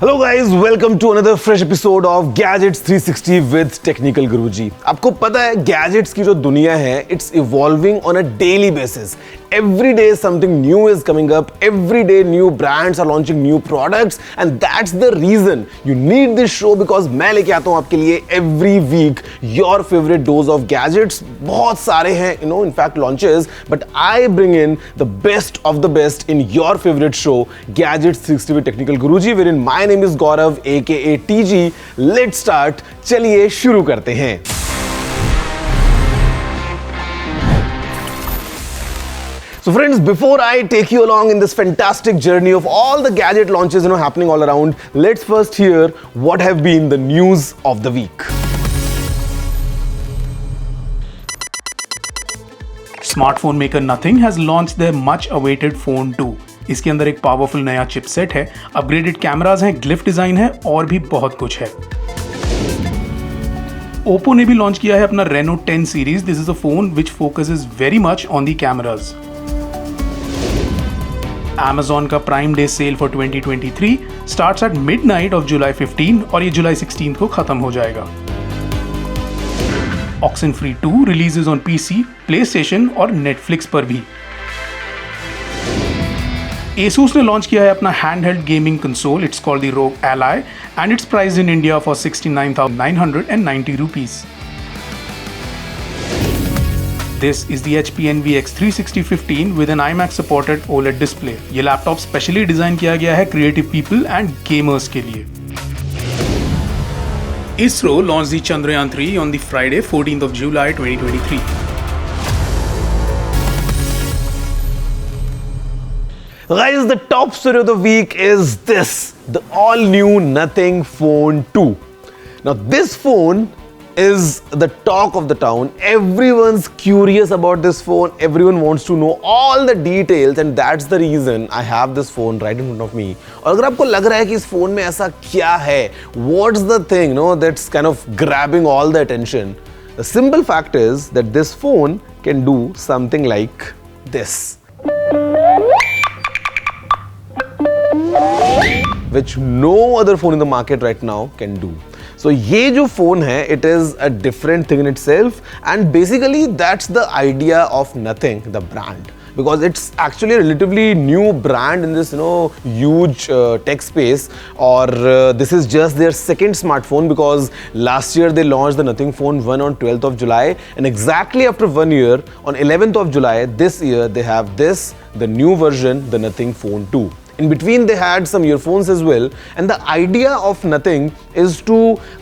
Hello guys, welcome to another fresh episode of Gadgets 360 with Technical Guruji. आपको पता है gadgets की जो दुनिया है, it's evolving on a daily basis. Every day something new is coming up. Every day new brands are launching new products, and that's the reason you need this show because मैं लेके आता हूँ आपके लिए every week your favorite dose of gadgets. बहुत सारे हैं, in fact launches, but I bring in the best of the best in your favorite show, Gadgets 360 with Technical Guruji, wherein my name is Gaurav, aka TG. Let's start. चलिए शुरू करते हैं. So friends, before I take you along in this fantastic journey of all the gadget launches happening all around, let's first hear what have been the news of the week. Smartphone maker Nothing has launched their much awaited phone 2. इसके अंदर एक powerful नया chipset है, upgraded cameras हैं, glyph design है और भी बहुत कुछ है. OPPO ने भी लॉन्च किया है अपना Reno 10 series. This is a phone which focuses very much on the cameras. Amazon का prime day sale for 2023 starts at midnight of July 15 और ये जुलाई 16 को खत्म हो जाएगा. Oxenfree 2 releases on PC, PlayStation और Netflix पर भी. Asus ने लॉन्च किया है अपना handheld gaming console. It's called the ROG Ally and it's priced in India for 69,990 rupees. This is the HP NVX 36015 with an IMAX supported OLED display. ये laptop specially design किया गया है creative people and gamers के लिए. ISRO launched the Chandrayaan 3 on the Friday 14th of July 2023. Guys, the top story of the week is this, the all new Nothing Phone 2. Now this phone is the talk of the town. Everyone's curious about this phone. Everyone wants to know all the details and that's the reason I have this phone right in front of me. और अगर आपको लग रहा है कि इस phone में ऐसा क्या है, what's the thing, that's kind of grabbing all the attention? The simple fact is that this phone can do something like this, which no other phone in the market right now can do. So ये जो phone है, it is a different thing in itself and basically that's the idea of Nothing, the brand. Because it's actually a relatively new brand in this, huge tech space. Or this is just their second smartphone because last year they launched the Nothing Phone 1 on 12th of July. And exactly after 1 year, on 11th of July, this year, they have this, the new version, the Nothing Phone 2. In between they had some earphones as well, and the idea of Nothing is to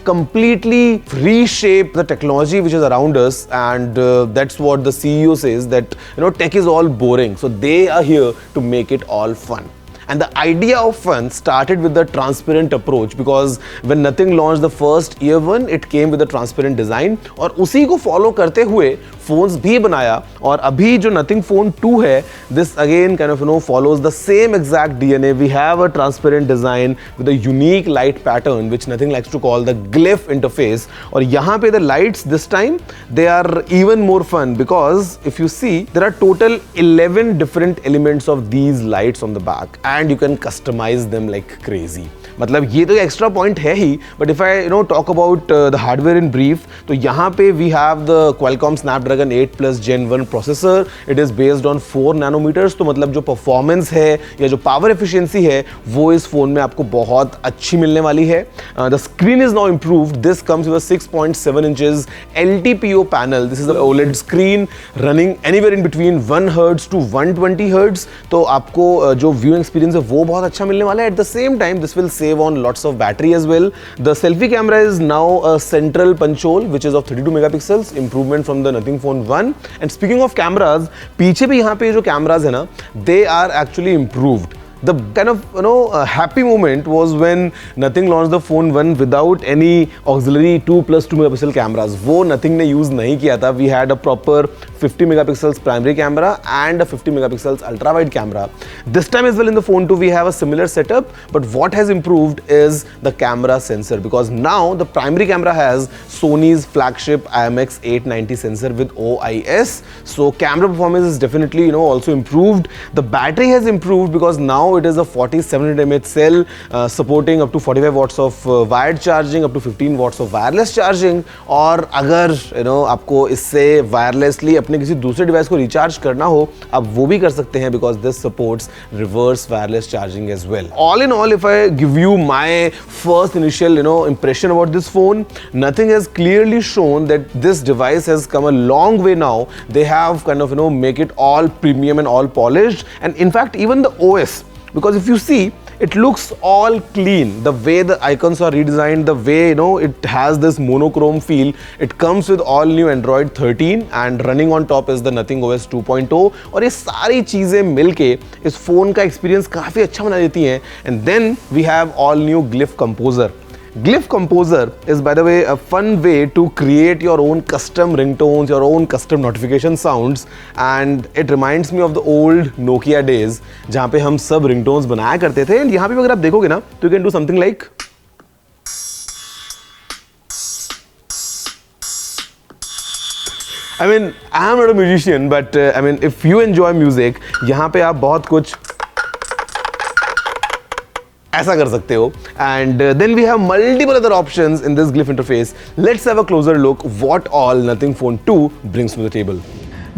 completely reshape the technology which is around us, and that's what the CEO says, that tech is all boring, so they are here to make it all fun. And the idea of fun started with the transparent approach because when Nothing launched the first year one, it came with a transparent design और उसी को follow करते हुए phones भी बनाया. और अभी जो Nothing Phone 2 है, this again kind of follows the same exact DNA. We have a transparent design with a unique light pattern which Nothing likes to call the glyph interface. और यहाँ पे the lights this time they are even more fun because if you see there are total 11 different elements of these lights on the back. And you can customize them like crazy. मतलब ये तो extra point है ही, but if I talk about the hardware in brief, तो यहाँ पे we have the Qualcomm Snapdragon 8 Plus Gen 1 processor. It is based on 4 nanometres. तो मतलब जो परफॉर्मेंस है या जो पावर एफिशिएंसी है वो इस फोन में आपको बहुत अच्छी मिलने वाली है. The screen is now improved. This comes with 6.7 inches LTPO panel. This is a OLED screen running anywhere in between 1 Hz to 120 Hz. तो आपको जो व्यूइंग एक्सपीरियंस है वो बहुत अच्छा मिलने वाला है. At the same time this will save on lots of battery as well. The selfie camera is now a central punch hole which is of 32 megapixels, improvement from the Nothing Phone 1. And speaking of cameras, पीछे भी यहाँ पे जो cameras है ना, they are actually improved. The kind of happy moment was when Nothing launched the phone 1 without any auxiliary 2+2 megapixel cameras. वो Nothing ने use नहीं किया था. We had a proper 50 megapixels primary camera and a 50 megapixels ultra wide camera. This time as well in the phone 2 we have a similar setup, but what has improved is the camera sensor, because now the primary camera has Sony's flagship IMX890 sensor with OIS. So camera performance is definitely also improved. The battery has improved because now it is a 4700 mAh cell supporting up to 45 watts of wired charging, up to 15 watts of wireless charging. और अगर आपको इससे wirelessly अपने किसी दूसरे device को recharge करना हो, आप वो भी कर सकते हैं, because this supports reverse wireless charging as well. All in all, if I give you my first initial impression about this phone, nothing has clearly shown that this device has come a long way now. They have kind of make it all premium and all polished, and in fact even the OS, because if you see, it looks all clean. The way the icons are redesigned, the way it has this monochrome feel. It comes with all new Android 13 and running on top is the Nothing OS 2.0. और ये सारी चीजें मिलके इस phone का experience काफी अच्छा बना देती हैं. And then we have all new Glyph Composer. Glyph Composer is, by the way, a fun way to create your own custom ringtones, your own custom notification sounds, and it reminds me of the old Nokia days जहाँ पे हम सब ringtones बनाया करते थे. And यहाँ पे अगर आप देखोगे ना, तो you can do something like I mean, I am not a musician, but I mean, if you enjoy music, यहाँ पे आप बहुत कुछ ऐसा कर सकते हो. And then we have multiple other options in this Glyph interface. Let's have a closer look what all Nothing Phone 2 brings to the table.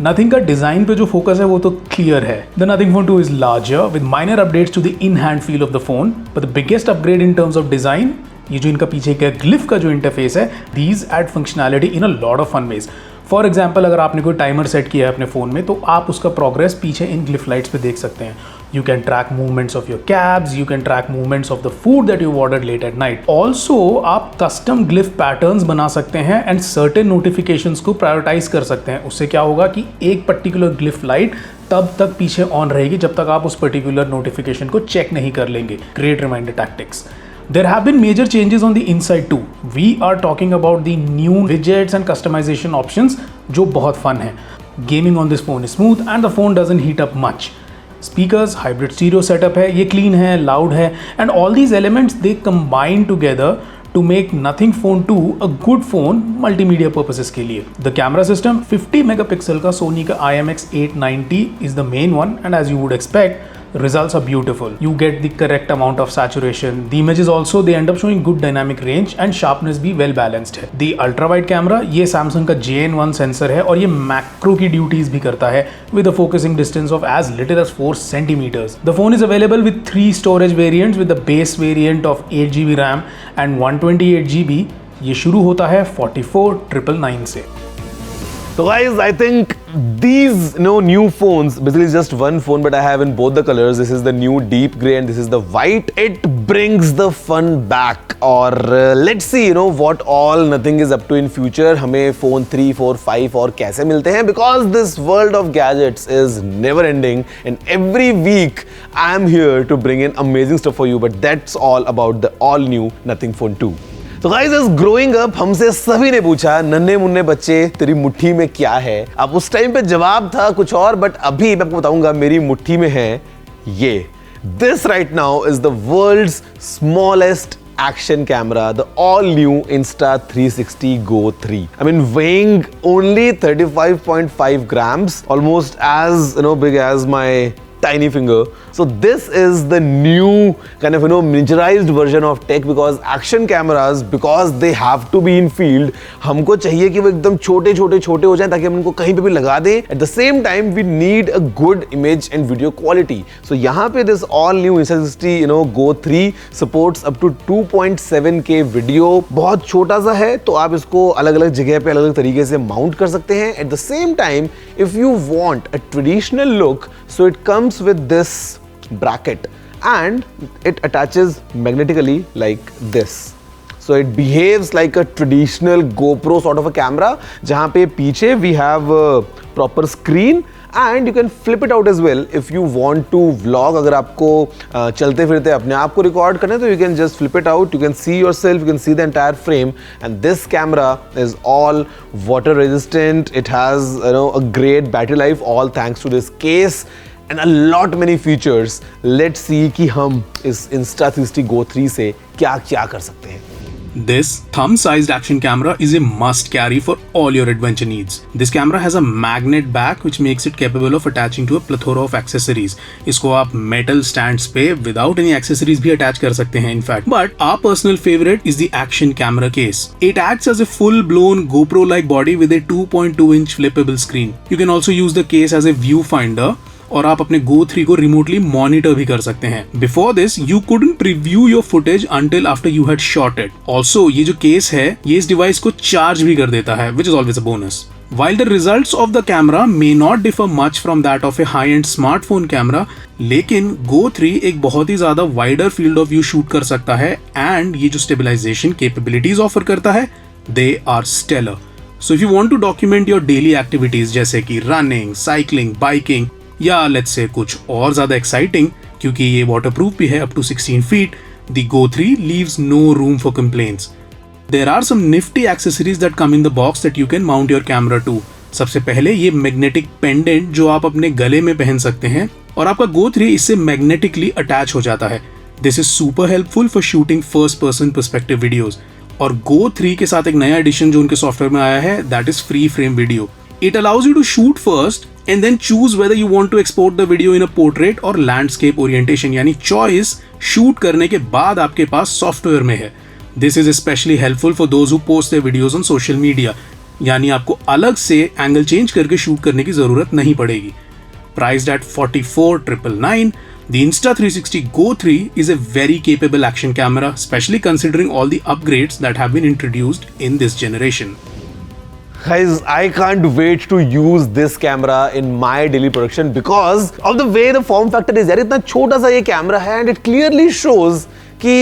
Nothing का डिजाइन पे जो फोकस है वो तो क्लियर है. The Nothing Phone 2 is larger with minor updates to the in-hand feel of the phone, but the biggest upgrade in terms of design, ये जो इनका पीछे का ग्लिफ का जो इंटरफेस है, these add functionality in a lot of fun ways. For example, अगर आपने कोई टाइमर सेट किया है अपने फ़ोन में, तो आप उसका प्रोग्रेस पीछे इन ग्लिफ लाइट्स पे देख सकते हैं. You can track movements of your cabs, you can track movements of the food that you've ordered late at night. Also, आप custom glyph patterns बना सकते हैं and certain notifications को prioritize कर सकते हैं. उससे क्या होगा कि एक particular glyph light तब तक पीछे ऑन रहेगी जब तक आप उस पर्टिकुलर नोटिफिकेशन को चेक नहीं कर लेंगे. Great reminder tactics. There have been major changes on the inside too. We are talking about the new widgets and customization options जो बहुत fun है. Gaming on this phone is smooth and the phone doesn't heat up much. Speakers, hybrid stereo setup है, ये clean है, loud है, and all these elements they combine together to make Nothing Phone 2 a good phone multimedia purposes के लिए. The camera system 50 megapixel का Sony का IMX890 is the main one, and as you would expect, results are beautiful. You get the correct amount of saturation. The images also they end up showing good dynamic range and sharpness भी well balanced है. The ultra wide camera ये Samsung का JN1 sensor है और ये macro की duties भी करता है with a focusing distance of as little as 4 centimeters. The phone is available with 3 storage variants with the base variant of 8GB RAM and 128GB. ये शुरू होता है 44,999 से. So guys, I think these new phones, basically it's just one phone, but I have in both the colors. This is the new deep grey and this is the white. It brings the fun back. Or let's see what all Nothing is up to in future. हमें phone 3, 4, 5 और कैसे मिलते हैं, because this world of gadgets is never ending and every week I am here to bring in amazing stuff for you. But that's all about the all new Nothing Phone 2. तो guys, as growing up हमसे सभी ने पूछा, नन्हे मुन्ने बच्चे तेरी मुट्ठी में क्या है. अब उस टाइम पे जवाब था कुछ और, बट अभी मैं आपको बताऊंगा मेरी मुट्ठी में है ये. This right now is the world's smallest action camera, the all new Insta 360 Go 3. I mean, weighing only 35.5 grams, almost as big as my tiny finger. So this is the new kind of miniaturized version of tech, because action cameras, because they have to be in field, हमको चाहिए कि वो एकदम छोटे छोटे छोटे हो जाएं ताकि हम उनको कहीं पे भी लगा दें. At the same time we need a good image and video quality. So यहाँ पे this all new Insta360 Go 3 supports up to 2.7K video. बहुत छोटा सा है तो आप इसको अलग अलग जगह पे अलग अलग तरीके से माउंट कर सकते हैं. At the same time, if you want a traditional look, so it comes with this bracket and it attaches magnetically like this. So it behaves like a traditional GoPro sort of a camera, जहाँ पे पीछे we have a proper screen and you can flip it out as well if you want to vlog. अगर आपको चलते फिरते अपने आप को रिकॉर्ड करना है तो you can just flip it out, you can see yourself, you can see the entire frame, and this camera is all water resistant. It has a great battery life, all thanks to this case and a lot many features. Let's see कि हम इस Insta360 Go 3 से क्या कर सकते हैं. This thumb-sized action camera is a must-carry for all your adventure needs. This camera has a magnet back which makes it capable of attaching to a plethora of accessories. इसको आप metal stands पे without any accessories भी attach कर सकते हैं in fact. But our personal favorite is the action camera case. It acts as a full-blown GoPro-like body with a 2.2-inch flippable screen. You can also use the case as a viewfinder. और आप अपने Go 3 को remotely monitor भी कर सकते हैं. Before this you couldn't preview your footage until after you had shot it. Also ये जो केस है ये इस डिवाइस को चार्ज भी कर देता है, which is always a bonus. While the results of the camera may not differ much from that of a high-end smartphone camera, लेकिन Go 3 एक बहुत ही ज्यादा wider field of view shoot कर सकता है and ये जो stabilization capabilities offer करता है, they are stellar. So if you want to document your daily activities जैसे कि running, cycling, biking या लेट्स से कुछ और ज्यादा एक्साइटिंग, क्योंकि ये वाटरप्रूफ भी है up to 16 feet, the Go 3 leaves no room for complaints. There are some nifty accessories that come in the box that you can mount your camera to. सबसे पहले ये मैग्नेटिक पेंडेंट जो आप अपने गले में पहन सकते हैं और आपका Go 3 इससे मैग्नेटिकली अटैच हो जाता है. This is super helpful for shooting first person perspective videos. और Go 3 के साथ एक नया एडिशन जो उनके सॉफ्टवेयर में आया है, that is free frame video. It allows you to shoot first and then choose whether you want to export the video in a portrait or landscape orientation. यानी choice shoot करने के बाद आपके पास सॉफ्टवेयर में है. This is especially helpful for those who post their videos on social media. यानी आपको अलग से एंगल चेंज करके शूट करने की जरूरत नहीं पड़ेगी. Priced at 44,999, the Insta360 Go 3 is a very capable action camera, especially considering all the upgrades that have been introduced in this generation. Guys, I can't wait to use this camera in my daily production because of the way the form factor is. यार इतना छोटा सा ये camera है and it clearly shows कि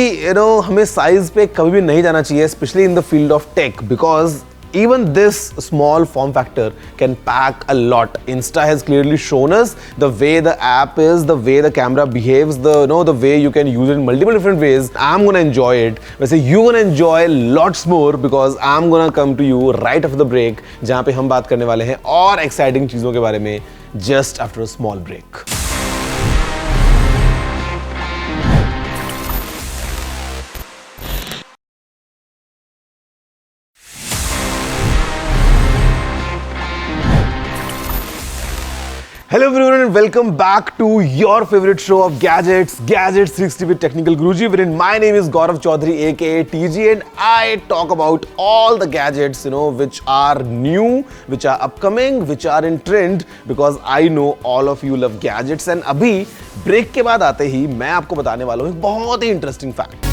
हमें size पे कभी भी नहीं जाना चाहिए, especially in the field of tech, because even this small form factor can pack a lot. Insta has clearly shown us the way the app is, the way the camera behaves, the way you can use it in multiple different ways. I'm gonna enjoy it. वैसे you're gonna enjoy lots more because I'm gonna come to you right after the break, जहाँ पे हम बात करने वाले हैं और exciting चीजों के बारे में just after a small break. Hello everyone and welcome back to your favorite show of Gadgets 360 with Technical Guruji, wherein my name is Gaurav Chaudhary aka TG and I talk about all the gadgets which are new, which are upcoming, which are in trend, because I know all of you love gadgets. And अभी break के बाद आते ही मैं आपको बताने वाला हूँ एक बहुत ही interesting fact.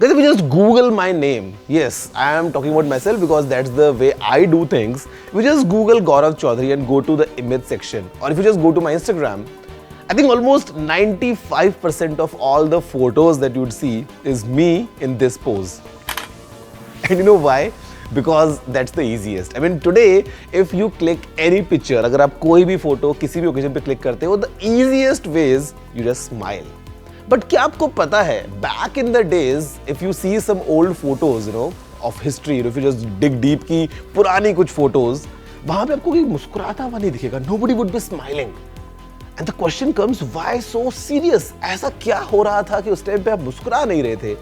Guys, if you just Google my name, yes, I am talking about myself because that's the way I do things. If you just Google Gaurav Chaudhary and go to the image section, or if you just go to my Instagram, I think almost 95% of all the photos that you would see is me in this pose. And you know why? Because that's the easiest. I mean, today, if you click any picture, अगर आप कोई भी photo किसी भी occasion पे click करते हो, the easiest way is you just smile. But क्या आपको पता है, back in the days, if you see some old photos, of history, if you just dig deep की पुरानी कुछ photos, वहाँ पे आपको कोई मुस्कुराता हुआ नहीं दिखेगा. Nobody would be smiling. And the question comes, why so serious? ऐसा क्या हो रहा था कि उस टाइम पे आप मुस्कुरा नहीं रहे थे?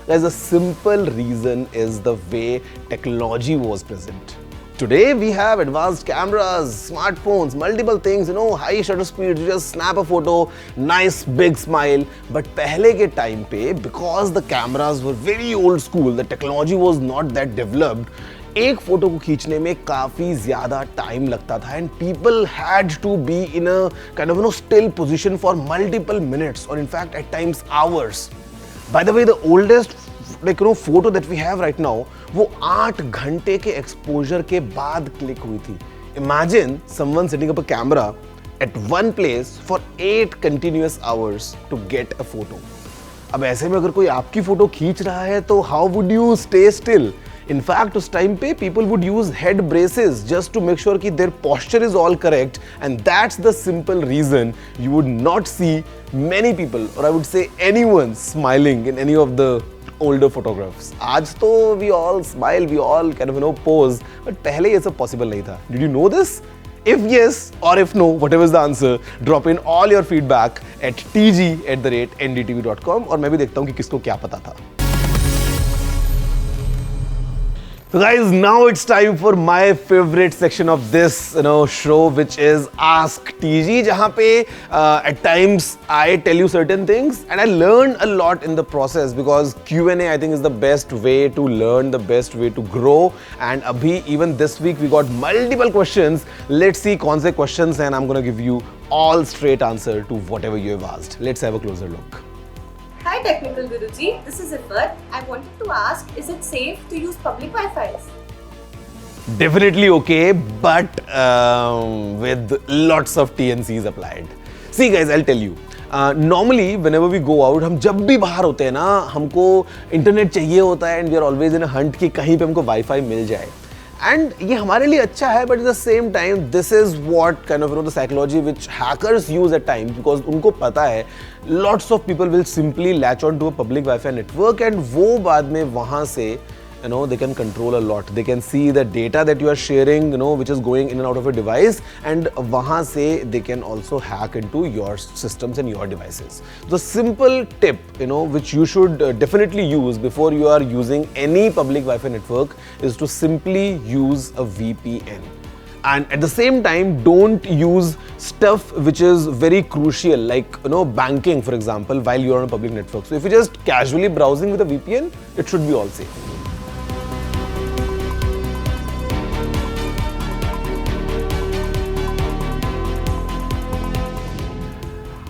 Guys, the simple reason is the way technology was present. Today we have advanced cameras, smartphones, multiple things, high shutter speed, you just snap a photo, nice big smile. But पहले के time पे, because the cameras were very old school, the technology was not that developed, एक photo को खींचने में काफी ज्यादा time लगता था and people had to be in a kind of still position for multiple minutes or in fact at times hours. By the way, the oldest photo that we have right now, वो 8 घंटे के exposure के बाद click हुई थी. Imagine someone setting up a camera at one place for 8 continuous hours to get a photo. अब ऐसे में अगर कोई आपकी फोटो खींच रहा है तो how would you stay still? In fact, उस time पे people would use head braces just to make sure कि their posture is all correct, and that's the simple reason you would not see many people, or I would say anyone, smiling in any of the older photographs. आज तो we all smile, we all kind of pose, but पहले ये सब possible नहीं था. Did you know this? If yes or if no, whatever is the answer, drop in all your feedback at tg@ndtv.com और मैं भी देखता हूँ कि किसको क्या पता था. So guys, now it's time for my favorite section of this show, which is Ask TG, जहाँ पे at times I tell you certain things and I learn a lot in the process, because Q&A I think is the best way to learn, the best way to grow. And abhi even this week we got multiple questions. Let's see कौन से questions हैं, and I'm gonna give you all straight answer to whatever you have asked. Let's have a closer look. Hi Technical Guruji, this is Ifat. I wanted to ask, is it safe to use public Wi-Fis? Definitely okay, but with lots of TNCs applied. See guys, I'll tell you. Normally, whenever we go out, हम जब भी बाहर होते हैं ना, हमको internet चाहिए होता है, and we are always in a hunt कि कहीं पे हमको वाईफाई मिल जाए. And ये हमारे लिए अच्छा है, but at the same time, this is what kind of the psychology which hackers use at times, because उनको पता है lots of people will simply latch on to a public Wi-Fi network, and वो बाद में वहाँ से they can control a lot. They can see the data that you are sharing, which is going in and out of a device, and वहाँ से they can also hack into your systems and your devices. The simple tip, which you should definitely use before you are using any public Wi-Fi network, is to simply use a VPN. And at the same time, don't use stuff which is very crucial, like banking, for example, while you are on a public network. So if you're just casually browsing with a VPN, it should be all safe.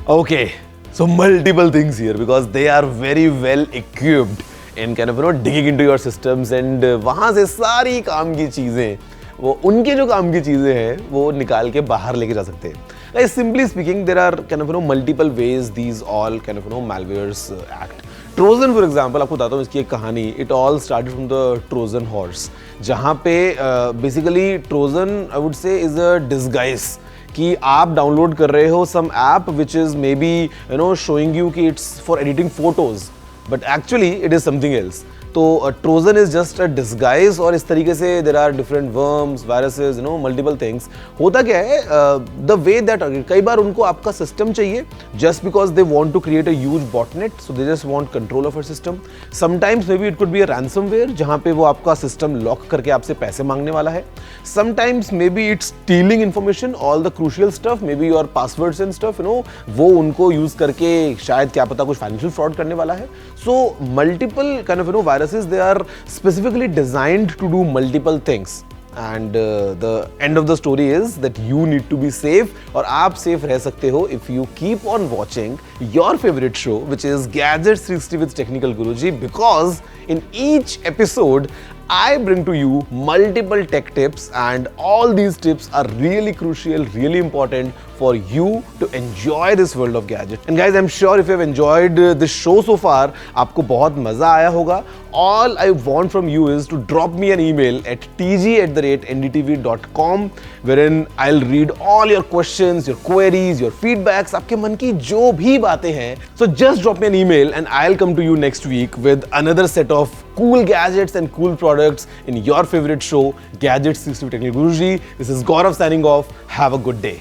Okay, so multiple things here, because they are very well equipped in kind of digging into your systems, and वहाँ से सारी काम की चीजें, वो उनके जो काम की चीजें हैं, वो निकाल के बाहर लेके जा सकते हैं. Like simply speaking, there are kind of multiple ways these all kind of malwares act. Trojan, for example, आपको बताता हूँ इसकी एक कहानी. It all started from the Trojan horse, जहाँ पे basically Trojan, I would say, is a disguise. कि आप डाउनलोड कर रहे हो some app which is maybe showing you कि it's for editing photos, but actually it is something else. तो Trojan is just a disguise, और इस तरीके से there are different worms, viruses, multiple things. होता क्या है, the way that कई बार उनको आपका system चाहिए just because they want to create a huge botnet, so they just want control of your system. Sometimes maybe it could be a ransomware, जहाँ पे वो आपका system lock करके आपसे पैसे मांगने वाला है. Sometimes maybe it's stealing information, all the crucial stuff, maybe your passwords and stuff, वो उनको use करके शायद क्या पता कुछ financial fraud करने वाला है. So multiple kind of viruses, they are specifically designed to do multiple things, and the end of the story is that you need to be safe, और आप safe रह सकते हो if you keep on watching your favorite show, which is Gadgets 360 with Technical Guruji, because in each episode I bring to you multiple tech tips, and all these tips are really crucial, really important for you to enjoy this world of gadgets. And guys, I'm sure if you have enjoyed this show so far, आपको बहुत मजा आया होगा. All I want from you is to drop me an email at tg@ndtv.com, wherein I'll read all your questions, your queries, your feedbacks, आपके मन की जो भी बातें हैं. So just drop me an email and I'll come to you next week with another set of cool gadgets and cool products in your favorite show, Gadgets 360 with Technical Guruji. This is Gaurav signing off. Have a good day.